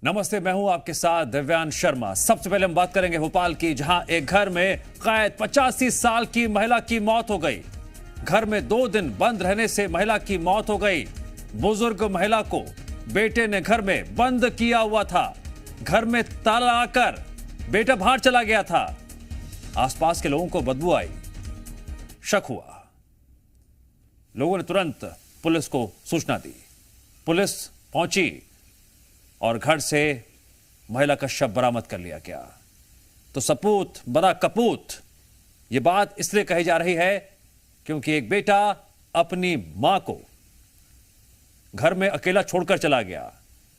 नमस्ते, मैं हूं आपके साथ दिव्यांश शर्मा। सबसे पहले हम बात करेंगे भोपाल की, जहां एक घर में कैद 85 साल की महिला की मौत हो गई। घर में 2 दिन बंद रहने से महिला की मौत हो गई। बुजुर्ग महिला को बेटे ने घर में बंद किया हुआ था। घर में ताला लगाकर बेटा बाहर चला गया था। आसपास के लोगों को बदबू आई, शक हुआ। लोगों ने तुरंत पुलिस को सूचना दी। पुलिस पहुंची और घर से महिला का शव बरामद कर लिया गया। तो सपूत बड़ा कपूत, यह बात इसलिए कही जा रही है क्योंकि एक बेटा अपनी मां को घर में अकेला छोड़कर चला गया।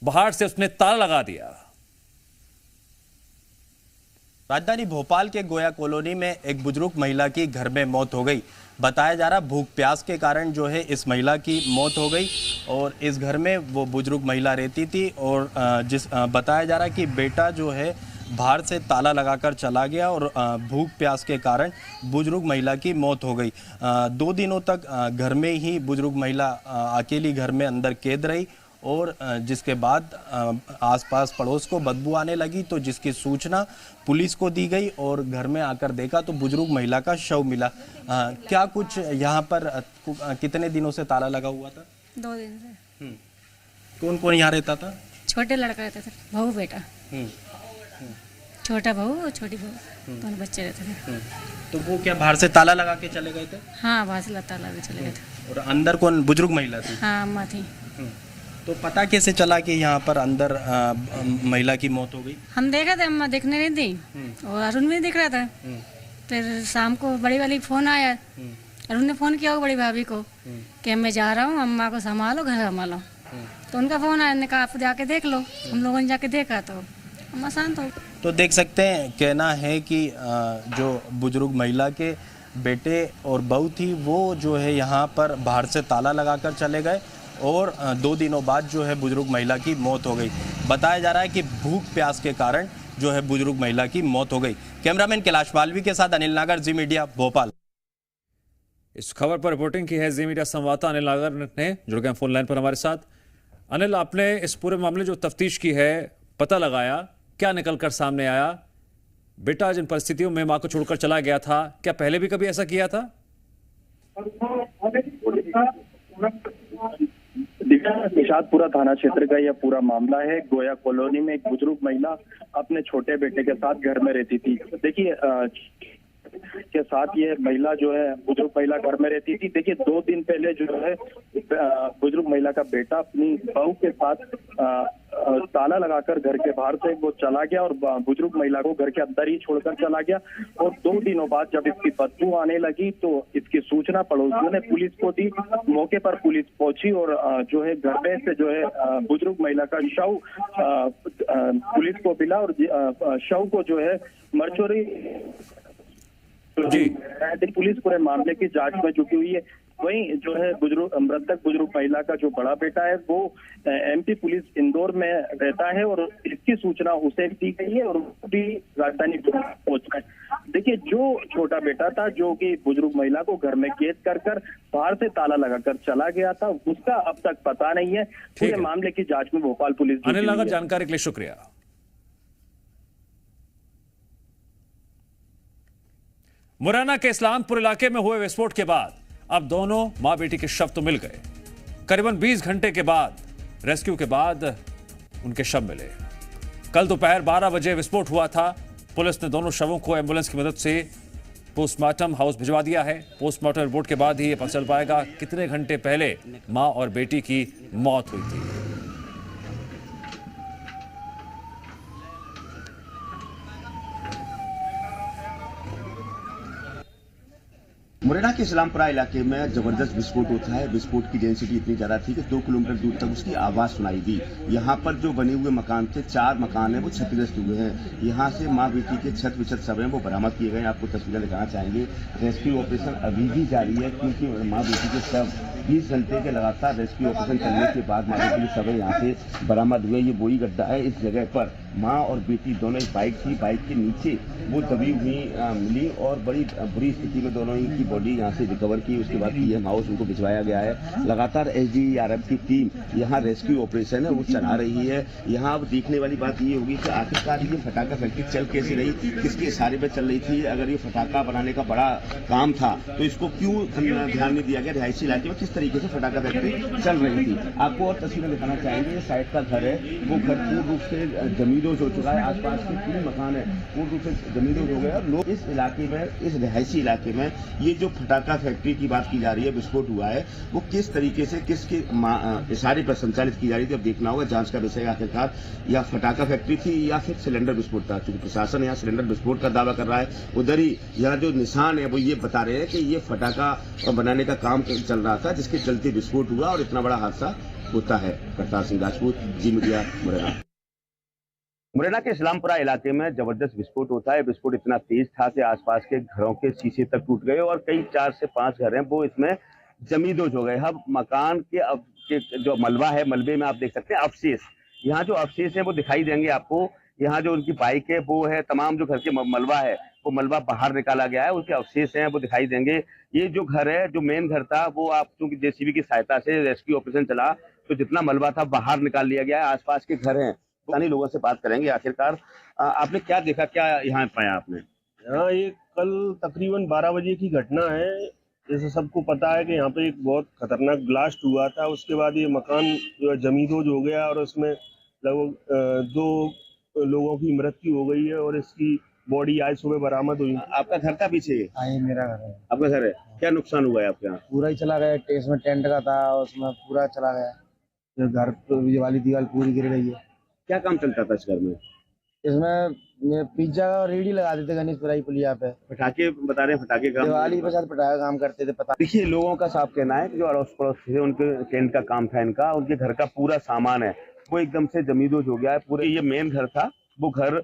बाहर से उसने ताला लगा दिया। राजधानी भोपाल के गोया कॉलोनी में एक बुजुर्ग महिला की घर में मौत हो गई। बताया जा रहा भूख प्यास के कारण जो है इस महिला की मौत हो गई और इस घर में वो बुजुर्ग महिला रहती थी और बताया जा रहा कि बेटा जो है बाहर से ताला लगाकर चला गया और भूख प्यास के कारण बुजुर्ग महिला की मौत हो गई। 2 दिनों तक घर में ही बुजुर्ग महिला अकेली घर में अंदर कैद रही और जिसके बाद आसपास पड़ोस को बदबू आने लगी, तो जिसकी सूचना पुलिस को दी गई और घर में आकर देखा तो बुजुर्ग महिला का शव मिला। क्या कुछ यहाँ पर कितने दिनों से ताला लगा हुआ था? 2 दिन से। कौन कौन यहाँ रहता था? छोटे लड़का रहता था, बहू बेटा। छोटा बहू और छोटी बहू, दोनों बच्चे रहते थे। तो वो क्या बाहर से ताला लगा के चले गए थे? हाँ, बाहर से ताला भी चले गए थे। और अंदर कौन? बुजुर्ग महिला थी? हाँ, अम्मा थी। तो पता कैसे चला कि यहाँ पर अंदर महिला की मौत हो गई? हम देखा था, अम्मा देखने रही थी और अरुण भी दिख रहा था। फिर शाम को बड़ी वाली फोन आया, अरुण ने फोन किया बड़ी भाभी को कि मैं जा रहा हूँ, अम्मा को संभालो, घर संभालो। तो उनका फोन आया, ने कहा आप जाके देख लो। हम लोगों ने जाके देखा तो अम्मा शांत हो। तो देख सकते हैं, कहना है कि जो बुजुर्ग महिला के बेटे और बहू थी वो जो है यहाँ पर बाहर से ताला लगाकर चले गए और 2 दिनों बाद जो है बुजुर्ग महिला की मौत हो गई। बताया जा रहा है कि भूख प्यास के कारण जो है बुजुर्ग महिला की मौत हो गई। कैमरामैन कैलाश मालवी के साथ अनिल नागर, जी मीडिया, भोपाल। इस खबर पर रिपोर्टिंग की है जी मीडिया संवाददाता अनिल नागर ने, जुड़ गए फोन लाइन पर हमारे साथ। अनिल, आपने इस पूरे मामले जो तफ्तीश की है, पता लगाया, क्या निकलकर सामने आया? बेटा जिन परिस्थितियों में मां को छोड़कर चला गया था, क्या पहले भी कभी ऐसा किया था? निशादपुरा थाना क्षेत्र का यह पूरा मामला है। गोया कॉलोनी में एक बुजुर्ग महिला अपने छोटे बेटे के साथ घर में रहती थी। देखिए के साथ ये महिला जो है बुजुर्ग महिला घर में रहती थी। देखिए 2 दिन पहले जो है बुजुर्ग महिला का बेटा अपनी बहू के साथ ताला लगाकर घर के बाहर से वो चला गया और बुजुर्ग महिला को घर के अंदर ही छोड़कर चला गया। और 2 दिनों बाद जब इसकी बदबू आने लगी तो इसकी सूचना पड़ोसियों ने पुलिस को दी। मौके पर पुलिस पहुंची और जो है घर में से जो है बुजुर्ग महिला का शव पुलिस को मिला और शव को जो है मर्चुरी पुलिस पूरे मामले की जांच में जुटी हुई है। वहीं जो है मृतक बुजुर्ग महिला का जो बड़ा बेटा है वो एमपी पुलिस इंदौर में रहता है और इसकी सूचना उसे दी गई है और भी राजधानी पहुंचा है। देखिए जो छोटा बेटा था जो कि बुजुर्ग महिला को घर में कैद कर बाहर से ताला लगाकर चला गया था, उसका अब तक पता नहीं है। पूरे मामले की जांच में भोपाल पुलिस। अनिल नागर, जानकारी के लिए शुक्रिया। मुरैना के इस्लामपुर इलाके में हुए विस्फोट के बाद अब दोनों मां बेटी के शव तो मिल गए। करीबन 20 घंटे के बाद रेस्क्यू के बाद उनके शव मिले। कल दोपहर 12 बजे विस्फोट हुआ था। पुलिस ने दोनों शवों को एम्बुलेंस की मदद से पोस्टमार्टम हाउस भिजवा दिया है। पोस्टमार्टम रिपोर्ट के बाद ही ये पता चल पाएगा कितने घंटे पहले मां और बेटी की मौत हुई थी। मुरैना के इस्लामपुरा इलाके में जबरदस्त विस्फोट होता है। विस्फोट की डेंसिटी इतनी ज्यादा थी कि 2 किलोमीटर दूर तक उसकी आवाज सुनाई दी। यहाँ पर जो बने हुए मकान थे, 4 मकान है, वो क्षतिग्रस्त हुए हैं। यहाँ से माँ बेटी के छत विछत सब हैं वो बरामद किए गए। आपको तस्वीरें दिखाना चाहेंगे। रेस्क्यू ऑपरेशन अभी भी जारी है क्योंकि माँ बेटी के सब 20 घंटे के लगातार रेस्क्यू ऑपरेशन करने के बाद माँ बेटी के सब यहाँ से बरामद हुए। ये बोई गड्ढा है, इस जगह पर माँ और बेटी दोनों एक बाइक थी, बाइक के नीचे वो दबी हुई मिली और बड़ी बुरी स्थिति में दोनों ही की बॉडी यहाँ से रिकवर की। उसके बाद पीएम हाउस उनको भिजवाया गया है। लगातार एसडीआरएफ की टीम यहाँ रेस्क्यू ऑपरेशन है वो चला रही है। यहाँ अब देखने वाली बात ये होगी कि आखिरकार ये फटाखा फैक्ट्री चल कैसे रही, किसके इशारे पे चल रही थी। अगर ये फटाखा बनाने का बड़ा काम था तो इसको क्यों ध्यान नहीं दिया गया। रिहायशी इलाके में किस तरीके से फटाखा फैक्ट्री चल रही थी। आपको और तस्वीरें दिखाना चाहेंगे। ये साइड का घर है, वो घर पूर्ण रूप से जमींदोज हो चुका है। आसपास के 3 मकान है पूर्ण रूप से जमींदोज हो गए और लोग इस इलाके में, इस रिहायशी इलाके में ये जो फटाखा फैक्ट्री की बात की जा रही है, विस्फोट हुआ है, वो किस तरीके से किसके इशारे पर संचालित की जा रही थी। अब देखना होगा, जांच का विषय आखिरकार या फटाखा फैक्ट्री थी या फिर सिलेंडर विस्फोट था। क्योंकि प्रशासन यहाँ सिलेंडर विस्फोट का दावा कर रहा है, उधर ही यहाँ जो निशान है वो ये बता रहे हैं कि ये फटाखा बनाने का काम चल रहा था जिसके चलते विस्फोट हुआ और इतना बड़ा हादसा होता है। करतार सिंह राजपूत, जी मीडिया, मुरैना। मुरैना के इस्लामपुरा इलाके में जबरदस्त विस्फोट होता है। विस्फोट इतना तेज था कि आसपास के घरों के शीशे तक टूट गए और कई 4 से 5 घर हैं वो इसमें जमींदोज हो गए। अब मकान के जो मलबा है, मलबे में आप देख सकते हैं अवशेष, यहाँ जो अवशेष है वो दिखाई देंगे आपको। यहाँ जो उनकी बाइक है वो है, तमाम जो घर के मलबा है वो मलबा बाहर निकाला गया है, उसके अवशेष हैं वो दिखाई देंगे। ये जो घर है, जो मेन घर था, वो आप चूंकि जेसीबी की सहायता से रेस्क्यू ऑपरेशन चला तो जितना मलबा था बाहर निकाल लिया गया है। आसपास के घर हैं, स्थानीय लोगों से बात करेंगे। आखिरकार आपने क्या देखा, क्या यहाँ पाया आपने? यहाँ ये कल तकरीबन 12 बजे की घटना है। जैसे सबको पता है कि यहाँ पे एक बहुत खतरनाक ब्लास्ट हुआ था। उसके बाद ये मकान जो है जमींदोज हो गया और उसमें लगभग 2 लोगों की मृत्यु हो गई है और इसकी बॉडी आज सुबह बरामद हुई। आपका घर था पीछे? ये मेरा घर है। आपका घर है, क्या नुकसान हुआ है आपके यहाँ? पूरा ही चला गया, इसमें टेंट का था उसमें पूरा चला गया। घर वाली दीवार पूरी गिर गई है। क्या काम चलता था इस घर में? इसमें पिज्जा का रेडी लगा देते गणेशपुरा पुलिया पे। पटाखे बता रहे हैं, पटाखे का दिवाली पे साथ पटाखे काम करते थे। पता देखिए, लोगों का साफ कहना है कि जो अड़ोस पड़ोस थे उनके टेंट का काम था, इनका उनके घर का पूरा सामान है वो एकदम से जमींदोज हो गया है। पूरे ये मेन घर था, वो घर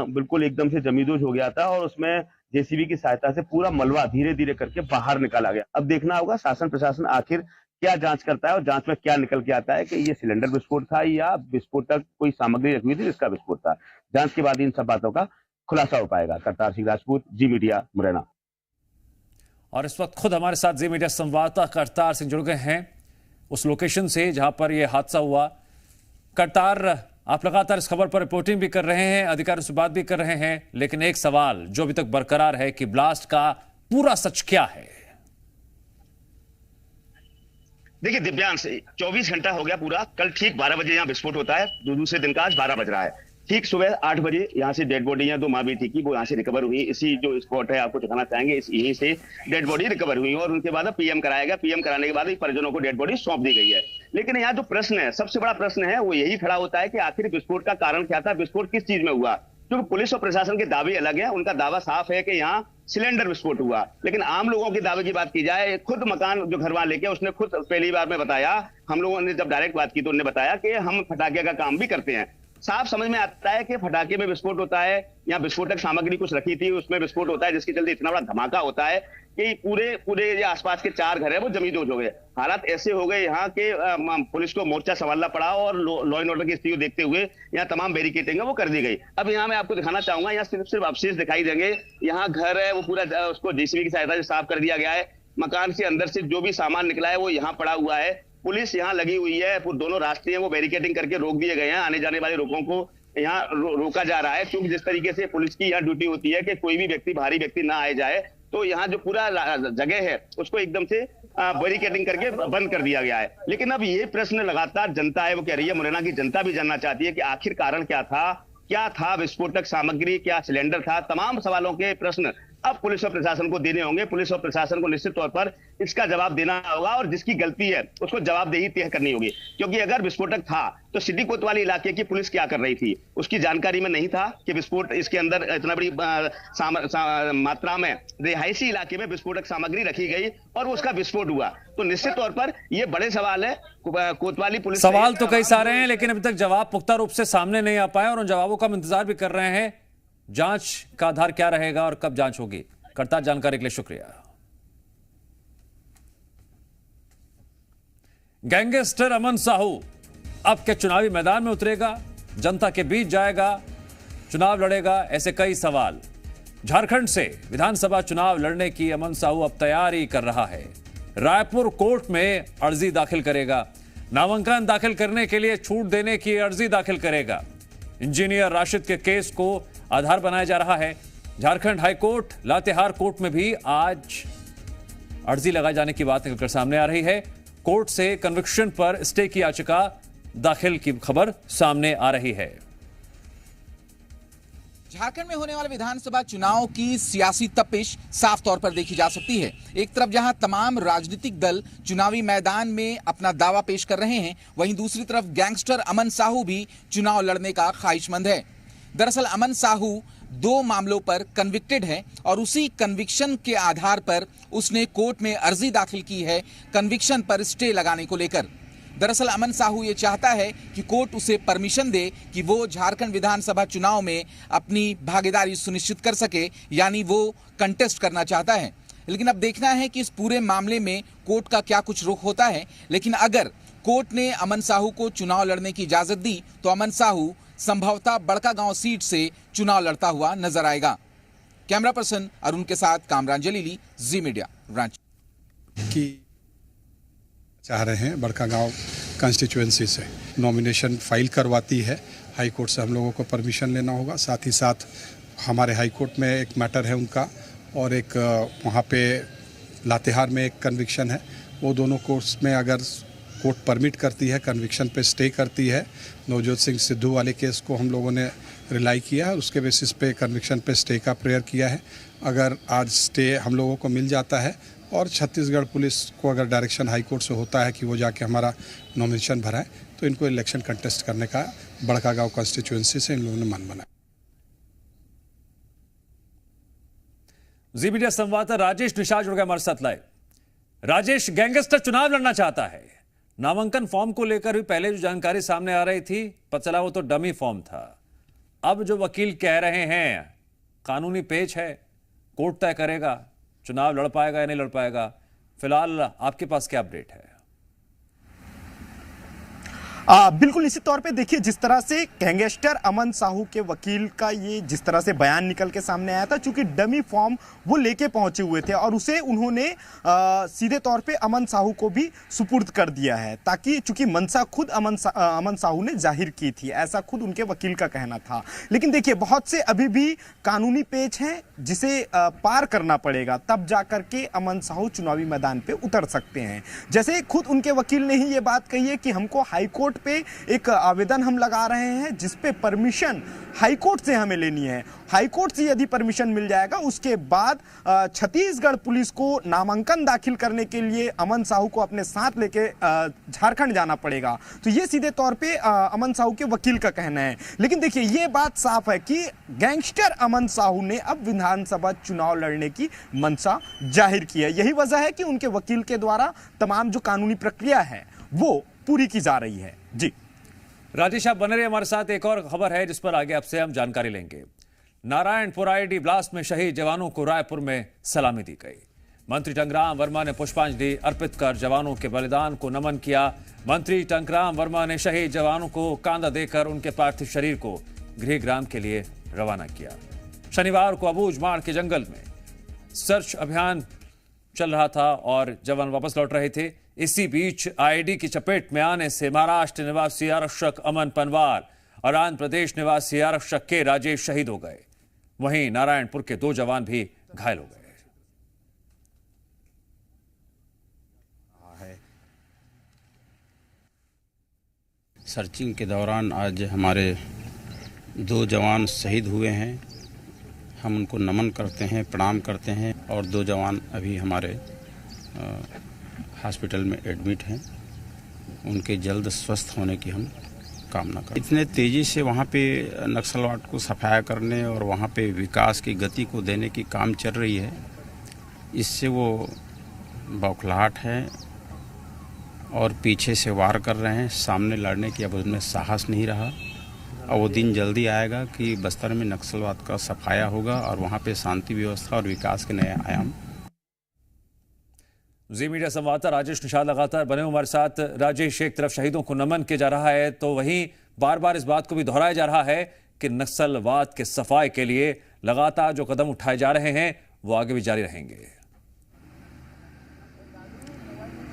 बिल्कुल एकदम से जमींदोज हो गया था और उसमें जेसीबी की सहायता से पूरा मलबा धीरे धीरे करके बाहर निकाला गया। अब देखना होगा शासन प्रशासन आखिर क्या जांच करता है और जांच में क्या निकल के आता है कि ये सिलेंडर विस्फोट था या विस्फोटक कोई सामग्री रखी हुई थी जिसका विस्फोट था। जांच के बाद इन सब बातों का खुलासा हो पाएगा। करतार सिंह राजपूत, जी मीडिया, मुरैना। और इस वक्त खुद हमारे साथ जी मीडिया संवाददाता करतार सिंह जुड़ गए हैं उस लोकेशन से जहां पर यह हादसा हुआ। करतार, आप लगातार इस खबर पर रिपोर्टिंग भी कर रहे हैं, अधिकारियों से बात भी कर रहे हैं, लेकिन एक सवाल जो अभी तक बरकरार है कि ब्लास्ट का पूरा सच क्या है? देखिए दिव्यांश, 24 घंटा हो गया पूरा। कल ठीक 12 बजे यहाँ विस्फोट होता है। दूसरे दिन का आज 12 बज रहा है। ठीक सुबह 8 बजे यहाँ से डेड बॉडी है 2 माँ बेटी की, वो यहाँ से रिकवर हुई। इसी जो स्पॉट है आपको दिखाना चाहेंगे, यहीं से डेड बॉडी रिकवर हुई और उनके बाद पीएम कराया गया। पीएम कराने के बाद परिजनों को डेड बॉडी सौंप दी गई है। लेकिन यहाँ जो प्रश्न है, सबसे बड़ा प्रश्न है, वो यही खड़ा होता है कि आखिर विस्फोट का कारण क्या था, विस्फोट किस चीज में हुआ। क्योंकि पुलिस और प्रशासन के दावे अलग है। उनका दावा साफ है कि यहाँ सिलेंडर विस्फोट हुआ, लेकिन आम लोगों के दावे की बात की जाए, खुद मकान जो घर वाले के, उसने खुद पहली बार में बताया, हम लोगों ने जब डायरेक्ट बात की तो उन्होंने बताया कि हम फटाखे का काम भी करते हैं। साफ समझ में आता है कि फटाखे में विस्फोट होता है या विस्फोटक सामग्री कुछ रखी थी उसमें विस्फोट होता है, जिसके चलते इतना बड़ा धमाका होता है कि पूरे ये आसपास के 4 घर है वो जमींदोज हो गए। हालात ऐसे हो गए यहाँ के पुलिस को मोर्चा संभालना पड़ा और लॉ एंड ऑर्डर की स्थिति को देखते हुए यहाँ तमाम बैरिकेडिंग है वो कर दी गई। अब यहाँ मैं आपको दिखाना चाहूंगा, यहाँ सिर्फ अवशेष दिखाई देंगे। यहाँ घर है वो पूरा उसको जेसीबी की सहायता से साफ कर दिया गया है। मकान के अंदर से जो भी सामान निकला है वो यहाँ पड़ा हुआ है। पुलिस यहाँ लगी हुई है, दोनों रास्ते हैं वो बैरिकेडिंग करके रोक दिए गए हैं। आने जाने वाले लोगों को यहाँ रोका जा रहा है, क्योंकि जिस तरीके से पुलिस की यहाँ ड्यूटी होती है कि कोई भी व्यक्ति, भारी व्यक्ति ना आए जाए, तो यहाँ जो पूरा जगह है उसको एकदम से बैरिकेडिंग करके बंद कर दिया गया है। लेकिन अब ये प्रश्न लगातार जनता है वो कह रही है, मुरैना की जनता भी जानना चाहती है कि आखिर कारण क्या था विस्फोटक सामग्री, क्या सिलेंडर था। तमाम सवालों के प्रश्न अब पुलिस और प्रशासन को देने होंगे। पुलिस और प्रशासन को निश्चित तौर पर इसका जवाब देना होगा और जिसकी गलती है उसको जवाबदेही तय करनी होगी। क्योंकि अगर विस्फोटक था तो सिटी कोतवाली इलाके की पुलिस क्या कर रही थी, उसकी जानकारी में नहीं था कि विस्फोट इसके अंदर इतना बड़ी मात्रा में रिहायशी इलाके में विस्फोटक सामग्री रखी गई और उसका विस्फोट हुआ। तो निश्चित तौर पर यह बड़े सवाल है। कोतवाली पुलिस, सवाल तो कई सारे हैं लेकिन अभी तक जवाब पुख्ता रूप से सामने नहीं आ पाए और उन जवाबों का हम इंतजार भी कर रहे हैं। जांच का आधार क्या रहेगा और कब जांच होगी? करतार जानकारी के लिए शुक्रिया। गैंगस्टर अमन साहू अब क्या चुनावी मैदान में उतरेगा? जनता के बीच जाएगा, चुनाव लड़ेगा, ऐसे कई सवाल। झारखंड से विधानसभा चुनाव लड़ने की अमन साहू अब तैयारी कर रहा है। रायपुर कोर्ट में अर्जी दाखिल करेगा, नामांकन दाखिल करने के लिए छूट देने की अर्जी दाखिल करेगा। इंजीनियर राशिद के केस को आधार बनाया जा रहा है। झारखंड हाईकोर्ट, लातेहार कोर्ट में भी आज अर्जी लगाए जाने की बात निकलकर सामने आ रही है। कोर्ट से कन्विक्शन पर स्टे की याचिका दाखिल की खबर सामने आ रही है। झारखंड में होने वाले विधानसभा चुनाव की सियासी तपिश साफ तौर पर देखी जा सकती है। एक तरफ जहां तमाम राजनीतिक दल चुनावी मैदान में अपना दावा पेश कर रहे हैं, वहीं दूसरी तरफ गैंगस्टर अमन साहू भी चुनाव लड़ने का ख्वाहिशमंद है। दरअसल अमन साहू 2 मामलों पर कन्विक्टेड है और उसी कन्विक्शन के आधार पर उसने कोर्ट में अर्जी दाखिल की है कन्विक्शन पर स्टे लगाने को लेकर। दरअसल अमन साहू ये चाहता है कि कोर्ट उसे परमिशन दे कि वो झारखंड विधानसभा चुनाव में अपनी भागीदारी सुनिश्चित कर सके, यानी वो कंटेस्ट करना चाहता है। लेकिन अब देखना है कि इस पूरे मामले में कोर्ट का क्या कुछ रुख होता है। लेकिन अगर कोर्ट ने अमन साहू को चुनाव लड़ने की इजाजत दी तो अमन साहू संभवतः बड़कागांव सीट से चुनाव लड़ता हुआ नजर आएगा। कैमरा पर्सन अरुण के साथ कामरान जलीली, जी मीडिया, रांची। चाह रहे हैं बड़कागांव कंस्टिट्यूएंसी से नॉमिनेशन फाइल करवाती है। हाई कोर्ट से हम लोगों को परमिशन लेना होगा। साथ ही साथ हमारे हाई कोर्ट में एक मैटर है उनका, और एक वहाँ पे लातेहार में एक कन्विक्शन है। वो दोनों कोर्ट्स में अगर कोर्ट परमिट करती है, कन्विक्शन पे स्टे करती है, नवजोत सिंह सिद्धू वाले केस को हम लोगों ने रिलाई किया है, उसके बेसिस पे कन्विक्शन पे स्टे का प्रेयर किया है। अगर आज स्टे हम लोगों को मिल जाता है और छत्तीसगढ़ पुलिस को अगर डायरेक्शन हाई कोर्ट से होता है कि वो जाके हमारा नॉमिनेशन भराए, तो इनको इलेक्शन कंटेस्ट करने का बड़कागांव कॉन्स्टिट्यूएंसी से इन लोगों ने मन बनाया। जी मीडिया संवाददाता राजेश निषाद जुड़ गए हमारे साथ लाइव। राजेश, गैंगस्टर चुनाव लड़ना चाहता है। नामांकन फॉर्म को लेकर भी पहले जो जानकारी सामने आ रही थी, पता चला वो तो डमी फॉर्म था। अब जो वकील कह रहे हैं कानूनी पेच है, कोर्ट तय करेगा चुनाव लड़ पाएगा या नहीं लड़ पाएगा। फिलहाल आपके पास क्या अपडेट है? बिल्कुल निश्चित तौर पे देखिए, जिस तरह से गैंगस्टर अमन साहू के वकील का ये जिस तरह से बयान निकल के सामने आया था, चूंकि डमी फॉर्म वो लेके पहुंचे हुए थे और उसे उन्होंने सीधे तौर पे अमन साहू को भी सुपुर्द कर दिया है, ताकि चूंकि मंशा खुद अमन साहू ने जाहिर की थी, ऐसा खुद उनके वकील का कहना था। लेकिन देखिए, बहुत से अभी भी कानूनी पेच हैं जिसे पार करना पड़ेगा, तब जाकर के अमन साहू चुनावी मैदान पे उतर सकते हैं। जैसे खुद उनके वकील ने ही ये बात कही है कि हमको हाईकोर्ट पे एक आवेदन हम लगा रहे हैं जिस पे परमिशन हाईकोर्ट से हमें लेनी है। हाईकोर्ट से यदि परमिशन मिल जाएगा, उसके बाद छत्तीसगढ़ पुलिस को नामांकन दाखिल करने के लिए अमन साहू को अपने साथ लेके झारखंड जाना पड़ेगा। तो ये सीधे तौर पे अमन साहू के वकील का कहना है। लेकिन देखिए, ये बात साफ है कि गैंगस्टर अमन साहू ने अब विधानसभा चुनाव लड़ने की मंशा जाहिर की है। यही वजह है कि उनके वकील के द्वारा तमाम जो कानूनी प्रक्रिया है वो पूरी की जा रही है। जी राजेश, आप बने रहे हमारे साथ। एक और खबर है जिस पर आगे आपसे हम जानकारी लेंगे। नारायणपुर आईडी ब्लास्ट में शहीद जवानों को रायपुर में सलामी दी गई। मंत्री टंकराम वर्मा ने पुष्पांजलि अर्पित कर जवानों के बलिदान को नमन किया। मंत्री टंकराम वर्मा ने शहीद जवानों को कांधा देकर उनके पार्थिव शरीर को गृहग्राम के लिए रवाना किया। शनिवार को अबूझमाड़ के जंगल में सर्च अभियान चल रहा था और जवान वापस लौट रहे थे। इसी बीच आईडी की चपेट में आने से महाराष्ट्र निवासी आरक्षक अमन पनवार और आंध्र प्रदेश निवासी आरक्षक के राजेश शहीद हो गए। वहीं नारायणपुर के 2 जवान भी घायल हो गए। सर्चिंग के दौरान आज हमारे 2 जवान शहीद हुए हैं। हम उनको नमन करते हैं, प्रणाम करते हैं और 2 जवान अभी हमारे हॉस्पिटल में एडमिट हैं। उनके जल्द स्वस्थ होने की हम कामना करते हैं। इतने तेज़ी से वहाँ पे नक्सलवाद को सफाया करने और वहाँ पे विकास की गति को देने की काम चल रही है, इससे वो बौखलाहट है और पीछे से वार कर रहे हैं। सामने लड़ने की अब उनमें साहस नहीं रहा। और वो दिन जल्दी आएगा कि बस्तर में नक्सलवाद का सफाया होगा और वहाँ पे शांति व्यवस्था और विकास के नए आयाम। जी मीडिया संवाददाता राजेश निषाद लगातार बने हमारे साथ। राजेश, एक तरफ शहीदों को नमन किया जा रहा है तो वहीं बार बार इस बात को भी दोहराया जा रहा है कि नक्सलवाद के सफाई के लिए लगातार जो कदम उठाए जा रहे हैं वो आगे भी जारी रहेंगे।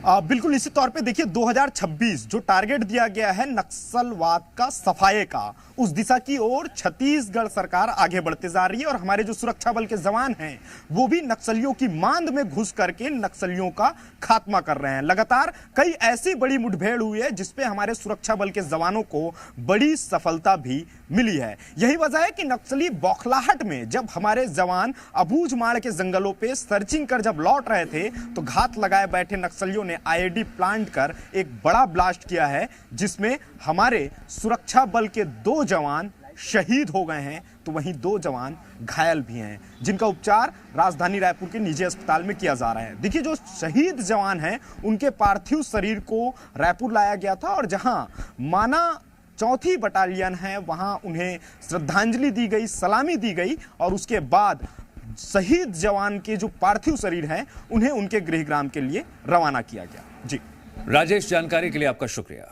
बिल्कुल निश्चित तौर पे देखिए 2026 जो टारगेट दिया गया है नक्सलवाद का सफाये का, उस दिशा की ओर छत्तीसगढ़ सरकार आगे बढ़ते जा रही है और हमारे जो सुरक्षा बल के जवान हैं वो भी नक्सलियों की मांद में घुस करके नक्सलियों का खात्मा कर रहे हैं। लगातार कई ऐसी बड़ी मुठभेड़ हुई है जिसपे हमारे सुरक्षा बल के जवानों को बड़ी सफलता भी मिली है। यही वजह है कि नक्सली बौखलाहट में जब हमारे जवान अबूझमाड़ के जंगलों पे सर्चिंग कर जब लौट रहे थे तो घात लगाए बैठे नक्सलियों ने आईईडी प्लांट कर एक बड़ा ब्लास्ट किया है जिसमें हमारे सुरक्षा बल के 2 जवान शहीद हो गए हैं तो वहीं 2 जवान घायल भी हैं जिनका उपचार राजधानी रायपुर के निजी अस्पताल में किया जा रहा है। देखिए जो शहीद जवान हैं उनके पार्थिव शरीर को रायपुर लाया गया था और जहां माना 4थी बटालियन है वहां उन्हें श्रद्धांजलि दी गई, सलामी दी गई और उसके बाद शहीद जवान के जो पार्थिव शरीर हैं उन्हें उनके गृहग्राम के लिए रवाना किया गया। जी राजेश, जानकारी के लिए आपका शुक्रिया।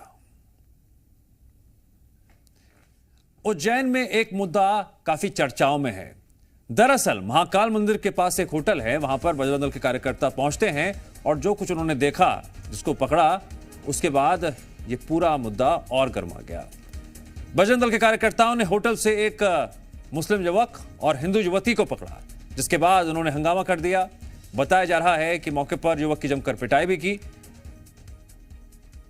उज्जैन में एक मुद्दा काफी चर्चाओं में है। दरअसल महाकाल मंदिर के पास एक होटल है, वहां पर बजरंग दल के कार्यकर्ता पहुंचते हैं और जो कुछ उन्होंने देखा, जिसको पकड़ा, उसके बाद ये पूरा मुद्दा और गर्मा गया। बजरंग दल के कार्यकर्ताओं ने होटल से एक मुस्लिम युवक और हिंदू युवती को पकड़ा, जिसके बाद उन्होंने हंगामा कर दिया। बताया जा रहा है कि मौके पर युवक की जमकर पिटाई भी की।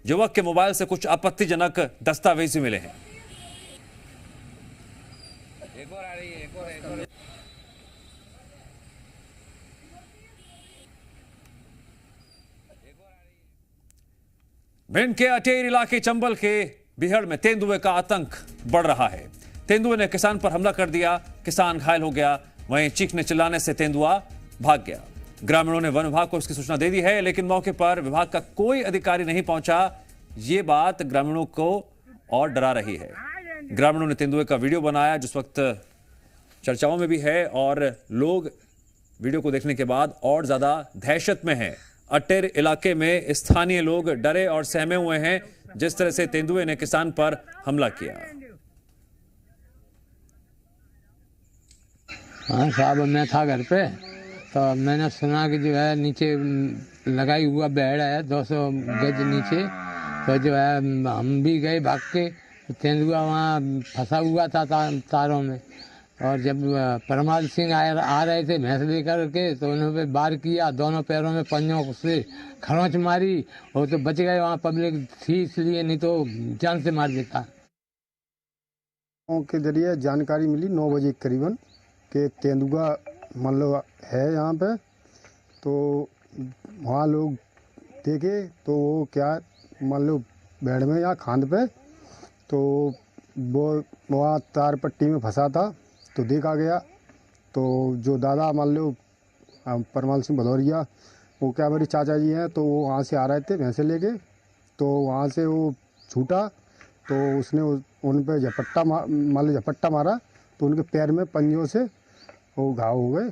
युवक के मोबाइल से कुछ आपत्तिजनक दस्तावेज भी मिले हैं। भिंड के अटेर इलाके चंबल के बिहड़ में तेंदुए का आतंक बढ़ रहा है। तेंदुए ने किसान पर हमला कर दिया, किसान घायल हो गया। वहीं चीखने चिल्लाने से तेंदुआ भाग गया। ग्रामीणों ने वन विभाग को इसकी सूचना दे दी है, लेकिन मौके पर विभाग का कोई अधिकारी नहीं पहुंचा। ये बात ग्रामीणों को और डरा रही है। ग्रामीणों ने तेंदुए का वीडियो बनाया, जिस वक्त चर्चाओं में भी है और लोग वीडियो को देखने के बाद और ज्यादा दहशत में हैं। अटेर इलाके में स्थानीय लोग डरे और सहमे हुए हैं जिस तरह से तेंदुए ने किसान पर हमला किया। हाँ साहब, मैं था घर पे तो मैंने सुना कि जो है नीचे लगाई हुआ बेड़ है 200 गज नीचे, तो जो है हम भी गए भाग के। तेंदुआ वहाँ फंसा हुआ था तारों में, और जब परमाल सिंह आ रहे थे भैंस लेकर के तो उन्होंने वार किया, दोनों पैरों में पंजों से खरोंच मारी। वो तो बच गए, वहाँ पब्लिक थी इसलिए, नहीं तो जान से मार देता। के जरिए जानकारी मिली 9 बजे करीबन कि तेंदुआ मान लो है यहाँ पे, तो वहाँ लोग देखे तो वो क्या मान लो बेड़ में या खांद पे, तो वो वहाँ तार पट्टी में फंसा था तो देखा गया। तो जो दादा मान लो परमाल सिंह भदौरिया, वो क्या मेरे चाचा जी हैं, तो वो वहाँ से आ रहे थे भैंसे लेके, तो वहाँ से वो छूटा तो उसने उन पे झपट्टा मारा तो उनके पैर में पंजों से वो घाव हो गए।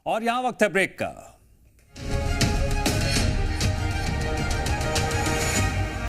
और यहां वक्त है ब्रेक का।